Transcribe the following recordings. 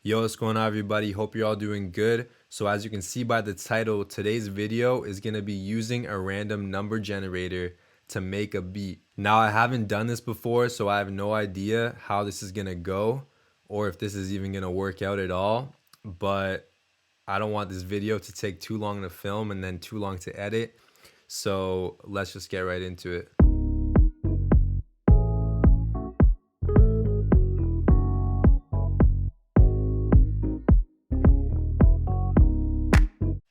Yo, what's going on, everybody? Hope you're all doing good. So as you can see by the title, today's video is going to be using a random number generator to make a beat. Now, I haven't done this before, so I have no idea how this is going to go or if this is even going to work out at all. But I don't want this video to take too long to film and then too long to edit. So let's just get right into it.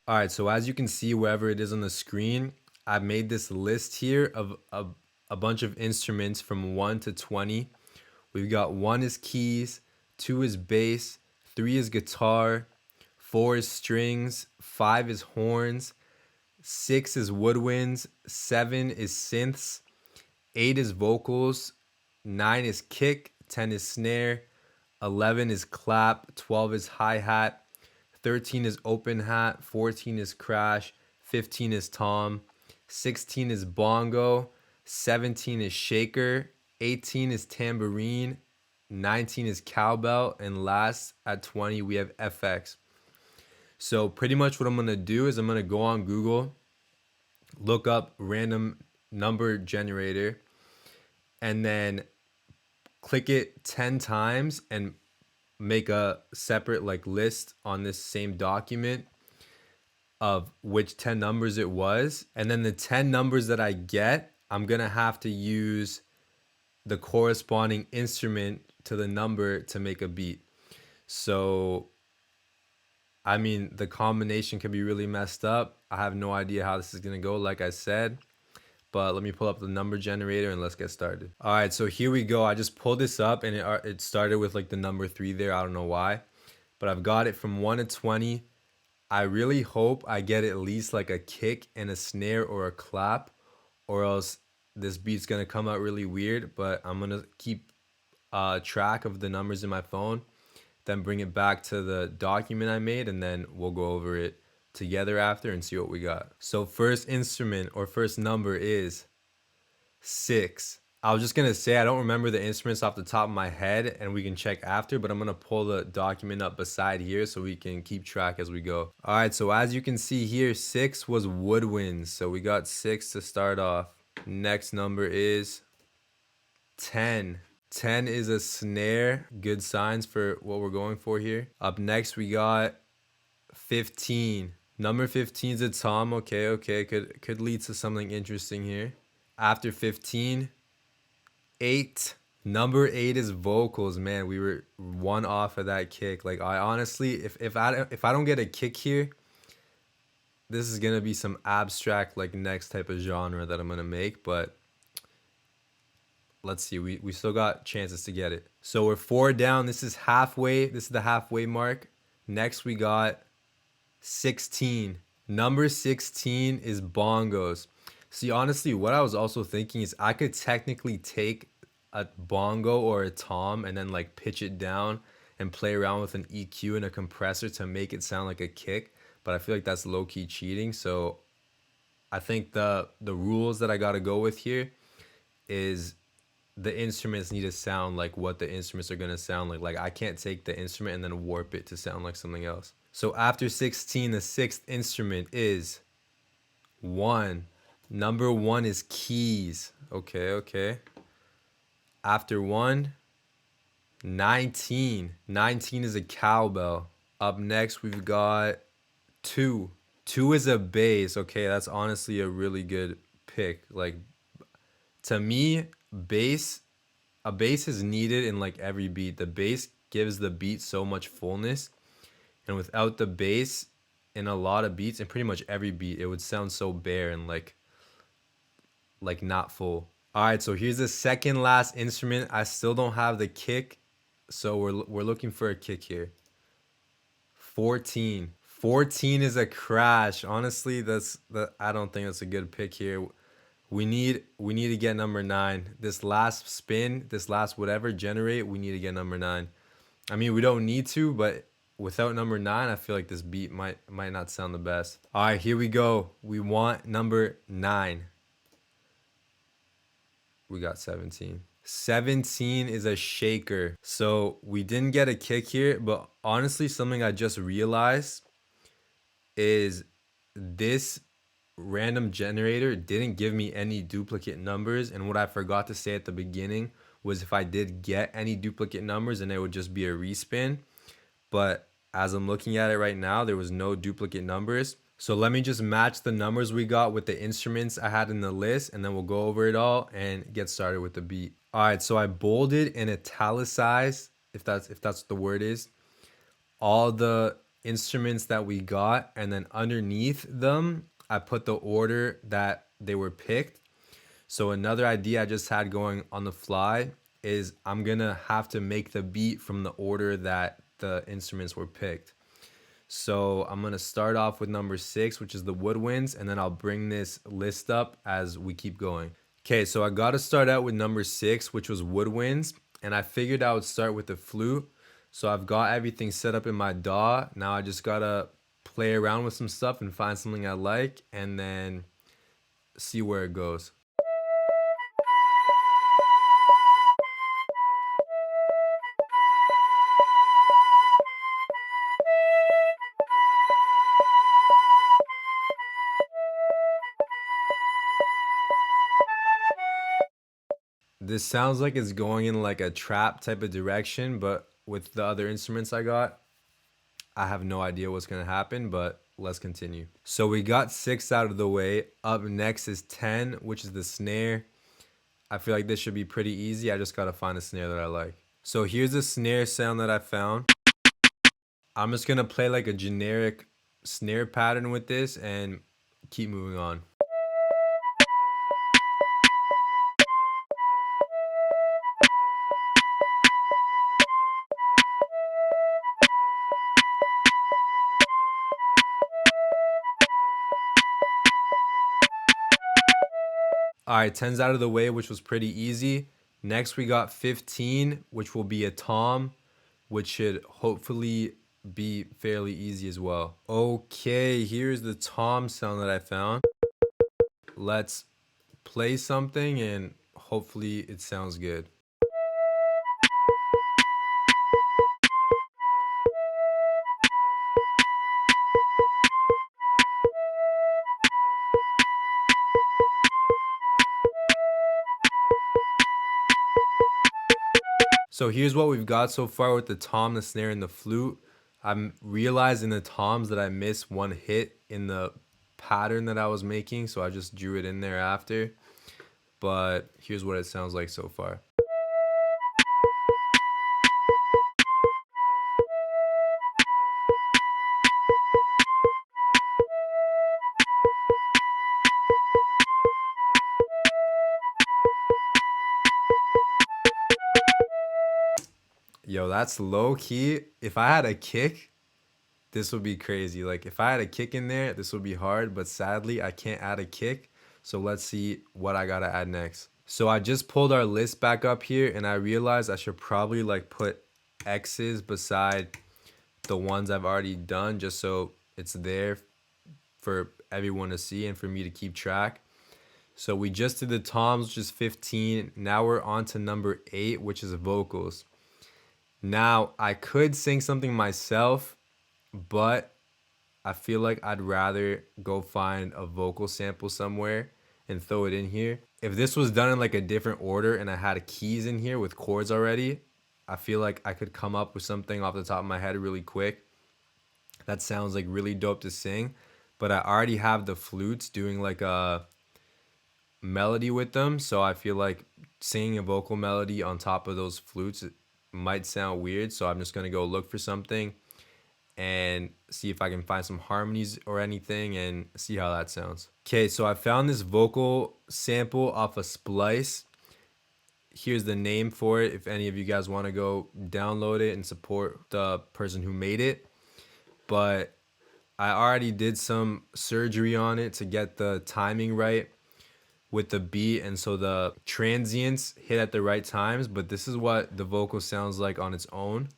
All right, so as you can see, wherever it is on the screen, I've made this list here of a bunch of instruments from 1 to 20. We've got 1 is keys, 2 is bass, 3 is guitar, 4 is strings, 5 is horns, 6 is woodwinds, 7 is synths, 8 is vocals, 9 is kick, 10 is snare, 11 is clap, 12 is hi-hat, 13 is open hat, 14 is crash, 15 is tom, 16 is bongo, 17 is shaker, 18 is tambourine, 19 is cowbell, and last at 20 we have FX. So pretty much what I'm going to do is I'm going to go on Google, look up random number generator, and then click it 10 times and make a separate list on this same document of which 10 numbers it was. And then the 10 numbers that I get, I'm going to have to use the corresponding instrument to the number to make a beat. So, I mean, the combination can be really messed up. I have no idea how this is going to go, like I said. But let me pull up the number generator and let's get started. All right, so here we go. I just pulled this up and it started with the number 3 there. I don't know why, but I've got it from 1 to 20. I really hope I get at least a kick and a snare or a clap, or else this beat's gonna come out really weird. But I'm gonna keep track of the numbers in my phone, then bring it back to the document I made, and then we'll go over it together after and see what we got. So first instrument or first number is 6. I was just gonna say I don't remember the instruments off the top of my head, and we can check after, but I'm gonna pull the document up beside here so we can keep track as we go. All right, so as you can see here, 6 was woodwinds, so we got 6 to start off. Next number is 10. 10 is a snare. Good signs for what we're going for here. Up next we got 15. Number 15 is a tom. Okay, could lead to something interesting here. After 15, 8. Number 8 is vocals. Man, we were one off of that kick. I honestly, if I don't get a kick here, this is gonna be some abstract next type of genre that I'm gonna make. But let's see, we still got chances to get it. So we're 4 down. This is halfway. This is the halfway mark. Next we got 16. Number 16 is bongos. See, honestly, what I was also thinking is I could technically take a bongo or a tom and then pitch it down and play around with an EQ and a compressor to make it sound like a kick, but I feel like that's low-key cheating. So I think the rules that I got to go with here is the instruments need to sound like what the instruments are going to sound like. I can't take the instrument and then warp it to sound like something else. So after 16, the 6th instrument is 1. Number 1 is keys. Okay. After 1, 19. 19 is a cowbell. Up next, we've got 2. 2 is a bass. Okay, that's honestly a really good pick. To me, a bass is needed in every beat. The bass gives the beat so much fullness, and without the bass in a lot of beats, and pretty much every beat, it would sound so bare and not full. All right, so here's the second last instrument. I still don't have the kick, so we're looking for a kick here. 14. 14 is a crash. Honestly, I don't think that's a good pick here. We need to get number 9. This last spin, this last whatever generate, we need to get number 9. I mean, we don't need to, but without number 9, I feel like this beat might not sound the best. All right, here we go. We want number 9. We got 17. 17 is a shaker. So we didn't get a kick here, but honestly, something I just realized is this random generator didn't give me any duplicate numbers. And what I forgot to say at the beginning was if I did get any duplicate numbers, then it would just be a respin. But as I'm looking at it right now, there was no duplicate numbers. So let me just match the numbers we got with the instruments I had in the list, and then we'll go over it all and get started with the beat. All right, so I bolded and italicized, if that's what the word is, all the instruments that we got, and then underneath them, I put the order that they were picked. So another idea I just had going on the fly is I'm gonna have to make the beat from the order that the instruments were picked. So I'm gonna start off with number 6, which is the woodwinds, and then I'll bring this list up as we keep going. Okay, so I gotta start out with number 6, which was woodwinds, and I figured I would start with the flute. So I've got everything set up in my DAW. Now I just gotta play around with some stuff and find something I like, and then see where it goes. This sounds like it's going in like a trap type of direction, but with the other instruments I got, I have no idea what's gonna happen, but let's continue. So we got 6 out of the way. Up next is 10, which is the snare. I feel like this should be pretty easy. I just gotta find a snare that I like. So here's a snare sound that I found. I'm just gonna play like a generic snare pattern with this and keep moving on. All right, 10's out of the way, which was pretty easy. Next, we got 15, which will be a tom, which should hopefully be fairly easy as well. Okay, here's the tom sound that I found. Let's play something and hopefully it sounds good. So here's what we've got so far with the tom, the snare, and the flute. I'm realizing the toms that I missed one hit in the pattern that I was making, so I just drew it in there after. But here's what it sounds like so far. Yo, that's low key. If I had a kick, this would be crazy. Like if I had a kick in there, this would be hard, but sadly I can't add a kick. So let's see what I gotta add next. So I just pulled our list back up here and I realized I should probably like put X's beside the ones I've already done just so it's there for everyone to see and for me to keep track. So we just did the toms, which is 15. Now we're on to number 8, which is vocals. Now I could sing something myself, but I feel like I'd rather go find a vocal sample somewhere and throw it in here. If this was done in like a different order and I had keys in here with chords already, I feel like I could come up with something off the top of my head really quick. That sounds like really dope to sing, but I already have the flutes doing like a melody with them, so I feel like singing a vocal melody on top of those flutes might sound weird, so I'm just gonna go look for something and see if I can find some harmonies or anything and see how that sounds. Okay, so I found this vocal sample off a Splice. Here's the name for it if any of you guys want to go download it and support the person who made it. But I already did some surgery on it to get the timing right with the beat, and so the transients hit at the right times, but this is what the vocal sounds like on its own.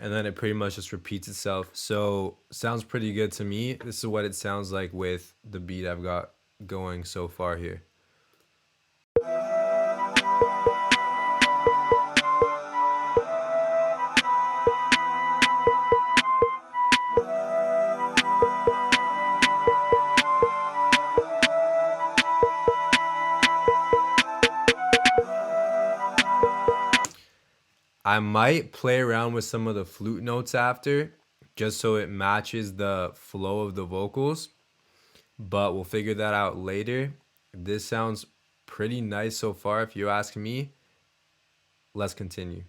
and then it pretty much just repeats itself. So sounds pretty good to me. This is what it sounds like with the beat I've got going so far here. I might play around with some of the flute notes after, just so it matches the flow of the vocals, but we'll figure that out later. This sounds pretty nice so far if you ask me. Let's continue.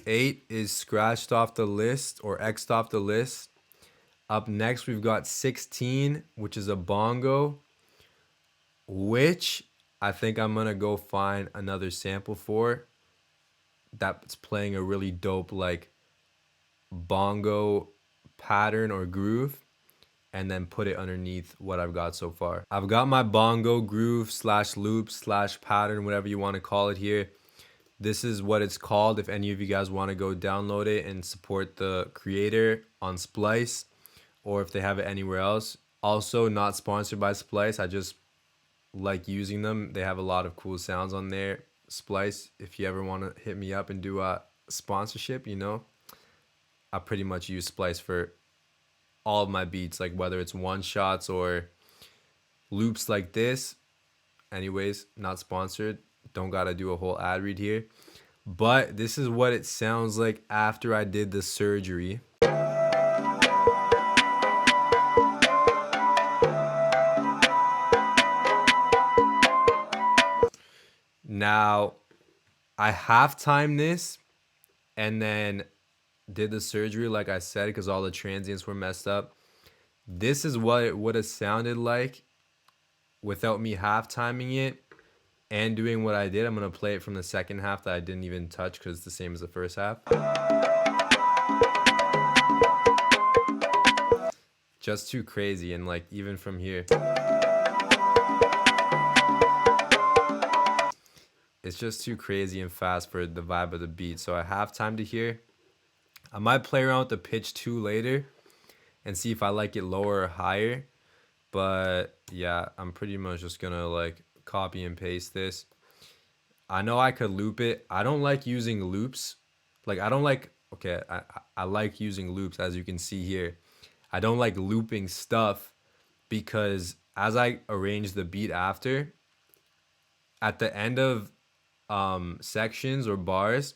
8 is scratched off the list or X'd off the list. Up next, we've got 16, which is a bongo, which I think I'm gonna go find another sample for that's playing a really dope like bongo pattern or groove, and then put it underneath what I've got so far. I've got my bongo groove slash loop slash pattern, whatever you want to call it here. This is what it's called if any of you guys want to go download it and support the creator on Splice, or if they have it anywhere else. Also, not sponsored by Splice. I just like using them. They have a lot of cool sounds on there. Splice, if you ever want to hit me up and do a sponsorship, you know, I pretty much use Splice for all of my beats, like whether it's one shots or loops like this. Anyways, not sponsored. Don't gotta do a whole ad read here. But this is what it sounds like after I did the surgery. Now, I half-timed this and then did the surgery like I said because all the transients were messed up. This is what it would have sounded like without me half-timing it and doing what I did. I'm going to play it from the second half that I didn't even touch because it's the same as the first half. Just too crazy, and like even from here, it's just too crazy and fast for the vibe of the beat. So I have time to hear. I might play around with the pitch too later and see if I like it lower or higher. But yeah, I'm pretty much just gonna like copy and paste this. I know I could loop it. I don't like using loops. Like I don't like, okay, I like using loops as you can see here. I don't like looping stuff because as I arrange the beat after, at the end of sections or bars,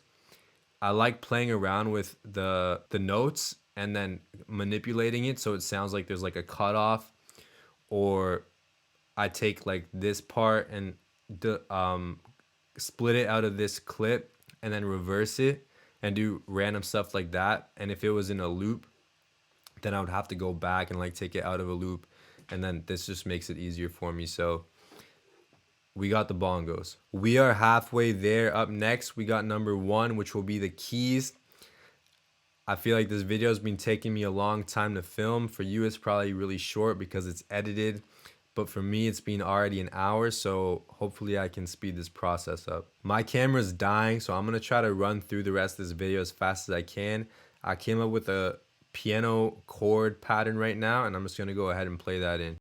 I like playing around with the notes and then manipulating it so it sounds like there's like a cutoff, or I take like this part and split it out of this clip and then reverse it and do random stuff like that. And if it was in a loop, then I would have to go back and like take it out of a loop, and then this just makes it easier for me. So we got the bongos. We are halfway there. Up next, we got number 1, which will be the keys. I feel like this video has been taking me a long time to film. For you, it's probably really short because it's edited. But for me, it's been already an hour, so hopefully I can speed this process up. My camera's dying, so I'm gonna try to run through the rest of this video as fast as I can. I came up with a piano chord pattern right now, and I'm just gonna go ahead and play that in.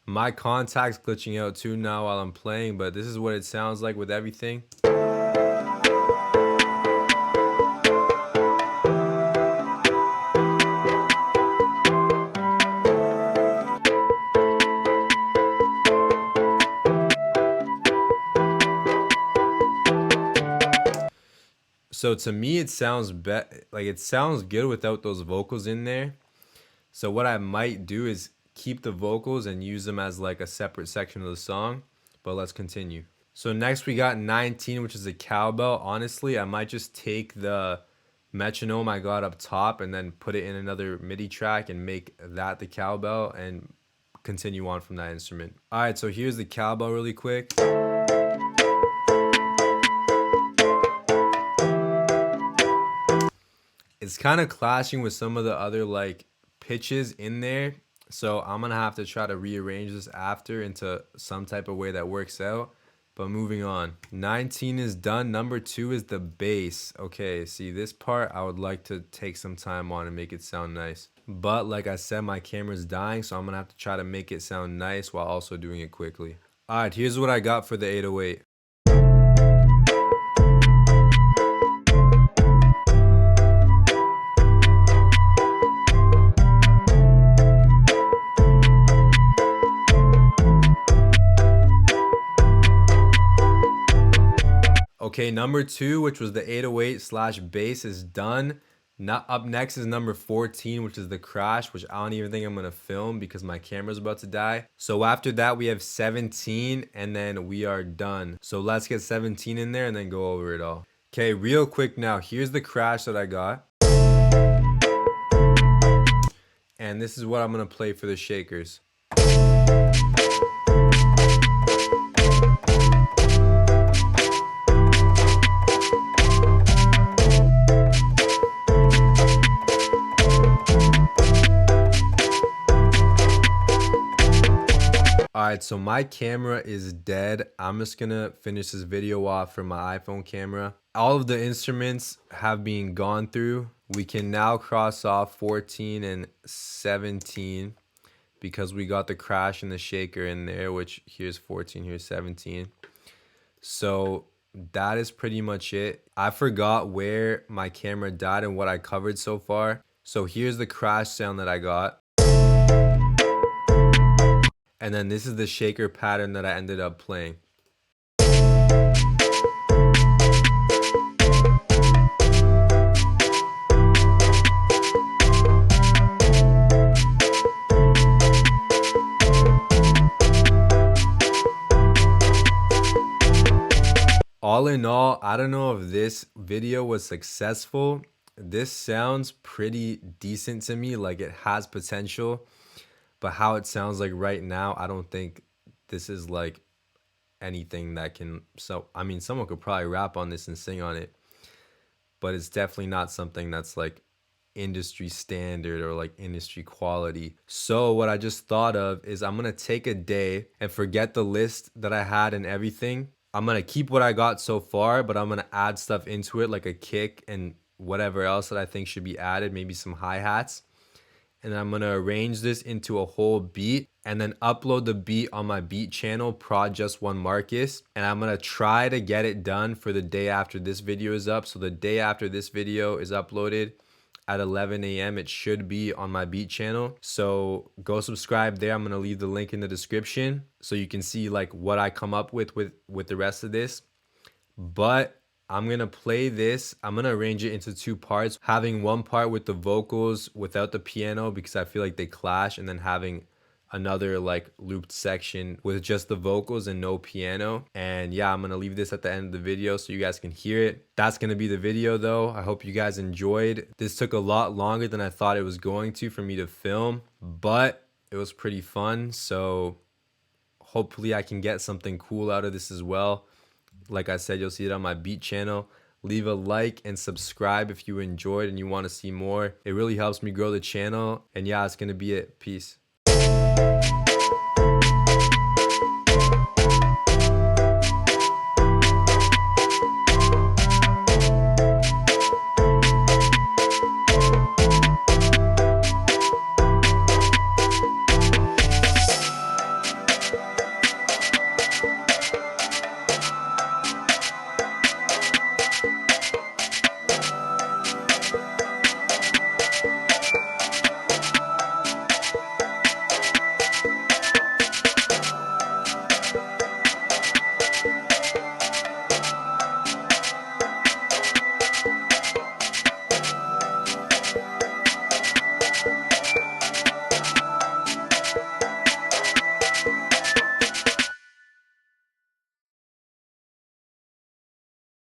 My contact's glitching out too now while I'm playing, but this is what it sounds like with everything. So to me, it sounds like it sounds good without those vocals in there. So what I might do is keep the vocals and use them as like a separate section of the song. But let's continue. So next we got 19, which is a cowbell. Honestly, I might just take the metronome I got up top and then put it in another MIDI track and make that the cowbell and continue on from that instrument. All right, so here's the cowbell really quick. It's kind of clashing with some of the other like pitches in there. So I'm gonna have to try to rearrange this after into some type of way that works out. But moving on. 19 is done. Number 2 is the bass. Okay, see this part I would like to take some time on and make it sound nice. But like I said, my camera's dying, so I'm gonna have to try to make it sound nice while also doing it quickly. Alright, here's what I got for the 808. Okay, number 2, which was the 808 slash bass, is done. Not up next is number 14, which is the crash, which I don't even think I'm gonna film because my camera's about to die. So after that, we have 17, and then we are done. So let's get 17 in there and then go over it all. Okay, real quick now, here's the crash that I got. And this is what I'm gonna play for the shakers. Alright, so my camera is dead. I'm just gonna finish this video off from my iPhone camera. All of the instruments have been gone through. We can now cross off 14 and 17 because we got the crash and the shaker in there, which here's 14, here's 17. So that is pretty much it. I forgot where my camera died and what I covered so far. So here's the crash sound that I got. And then this is the shaker pattern that I ended up playing. All in all, I don't know if this video was successful. This sounds pretty decent to me, like it has potential. But how it sounds like right now, I don't think this is like anything that can, so I mean someone could probably rap on this and sing on it, but it's definitely not something that's like industry standard or like industry quality. So what I just thought of is I'm gonna take a day and forget the list that I had and everything. I'm gonna keep what I got so far, but I'm gonna add stuff into it like a kick and whatever else that I think should be added, maybe some hi-hats. And I'm gonna arrange this into a whole beat and then upload the beat on my beat channel, Prod Just One Marcus. And I'm gonna try to get it done for the day after this video is up. So the day after this video is uploaded at 11 a.m. it should be on my beat channel. So go subscribe there. I'm gonna leave the link in the description so you can see like what I come up with the rest of this. But I'm gonna play this. I'm gonna arrange it into 2 parts, having one part with the vocals without the piano because I feel like they clash, and then having another like looped section with just the vocals and no piano. And yeah, I'm gonna leave this at the end of the video so you guys can hear it. That's gonna be the video though. I hope you guys enjoyed. This took a lot longer than I thought it was going to for me to film, but it was pretty fun. So hopefully I can get something cool out of this as well. Like I said, you'll see it on my beat channel. Leave a like and subscribe if you enjoyed and you want to see more. It really helps me grow the channel. And yeah, it's going to be it. Peace.